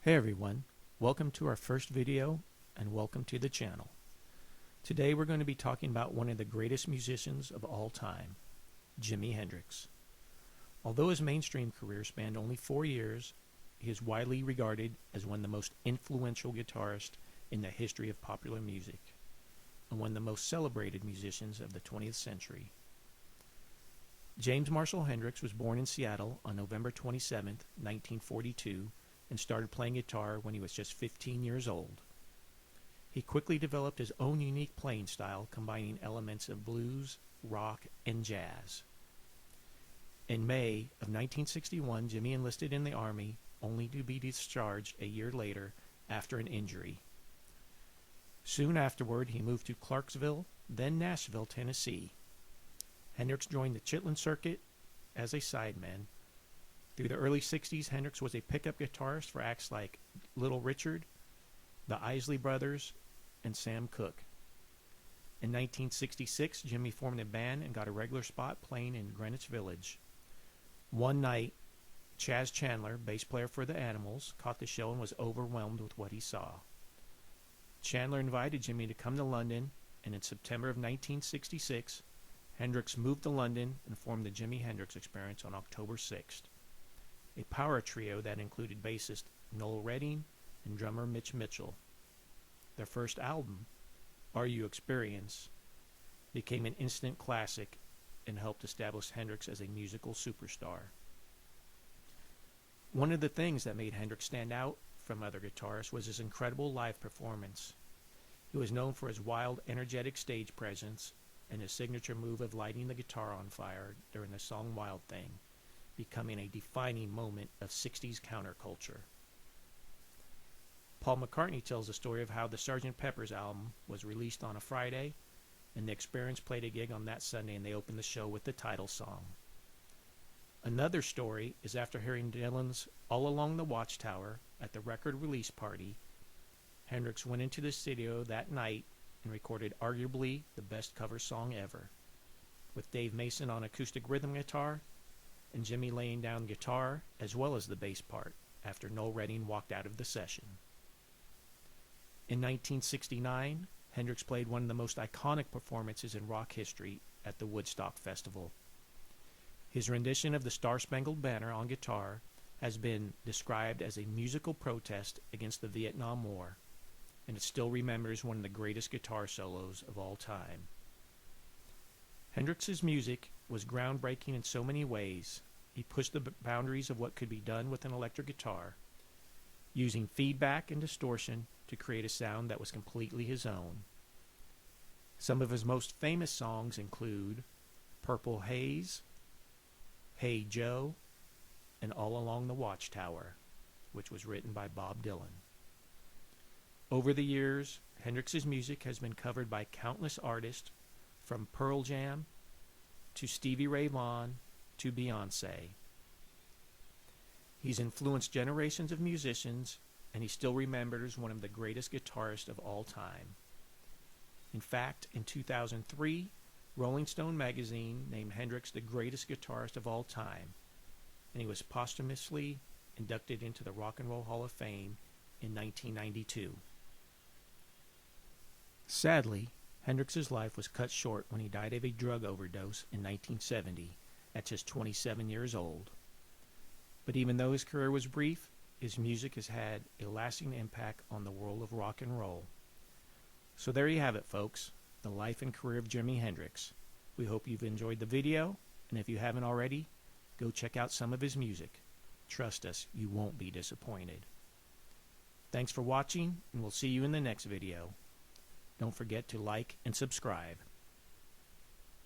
Hey everyone, welcome to our first video and welcome to the channel. Today we're going to be talking about one of the greatest musicians of all time, Jimi Hendrix. Although his mainstream career spanned only 4 years, he is widely regarded as one of the most influential guitarists in the history of popular music and one of the most celebrated musicians of the 20th century. James Marshall Hendrix was born in Seattle on November 27, 1942, and started playing guitar when he was just 15 years old. He quickly developed his own unique playing style, combining elements of blues, rock, and jazz. In May of 1961, Jimi enlisted in the Army, only to be discharged a year later after an injury. Soon afterward, he moved to Clarksville, then Nashville, Tennessee. Hendrix joined the Chitlin Circuit as a sideman. Through the early 60s, Hendrix was a pickup guitarist for acts like Little Richard, the Isley Brothers, and Sam Cooke. In 1966, Jimi formed a band and got a regular spot playing in Greenwich Village. One night, Chaz Chandler, bass player for the Animals, caught the show and was overwhelmed with what he saw. Chandler invited Jimi to come to London, and in September of 1966, Hendrix moved to London and formed the Jimi Hendrix Experience on October 6th. A power trio that included bassist Noel Redding and drummer Mitch Mitchell. Their first album, Are You Experience, became an instant classic and helped establish Hendrix as a musical superstar. One of the things that made Hendrix stand out from other guitarists was his incredible live performance. He was known for his wild, energetic stage presence and his signature move of lighting the guitar on fire during the song Wild Thing, becoming a defining moment of 60s counterculture. Paul McCartney tells the story of how the Sgt. Pepper's album was released on a Friday, and the Experience played a gig on that Sunday, and they opened the show with the title song. Another story is after hearing Dylan's All Along the Watchtower at the record release party, Hendrix went into the studio that night and recorded arguably the best cover song ever, with Dave Mason on acoustic rhythm guitar and Jimi laying down guitar as well as the bass part after Noel Redding walked out of the session. In 1969, Hendrix played one of the most iconic performances in rock history at the Woodstock Festival. His rendition of the Star-Spangled Banner on guitar has been described as a musical protest against the Vietnam War, and is still remembered as one of the greatest guitar solos of all time. Hendrix's music was groundbreaking in so many ways. He pushed the boundaries of what could be done with an electric guitar, using feedback and distortion to create a sound that was completely his own. Some of his most famous songs include Purple Haze, Hey Joe, and All Along the Watchtower, which was written by Bob Dylan. Over the years, Hendrix's music has been covered by countless artists, from Pearl Jam to Stevie Ray Vaughan to Beyoncé. He's influenced generations of musicians, and he's still remembered as one of the greatest guitarists of all time. In fact, in 2003, Rolling Stone magazine named Hendrix the greatest guitarist of all time, and he was posthumously inducted into the Rock and Roll Hall of Fame in 1992. Sadly, Hendrix's life was cut short when he died of a drug overdose in 1970 at just 27 years old. But even though his career was brief, his music has had a lasting impact on the world of rock and roll. So there you have it, folks, the life and career of Jimi Hendrix. We hope you've enjoyed the video, and if you haven't already, go check out some of his music. Trust us, you won't be disappointed. Thanks for watching, and we'll see you in the next video. Don't forget to like and subscribe.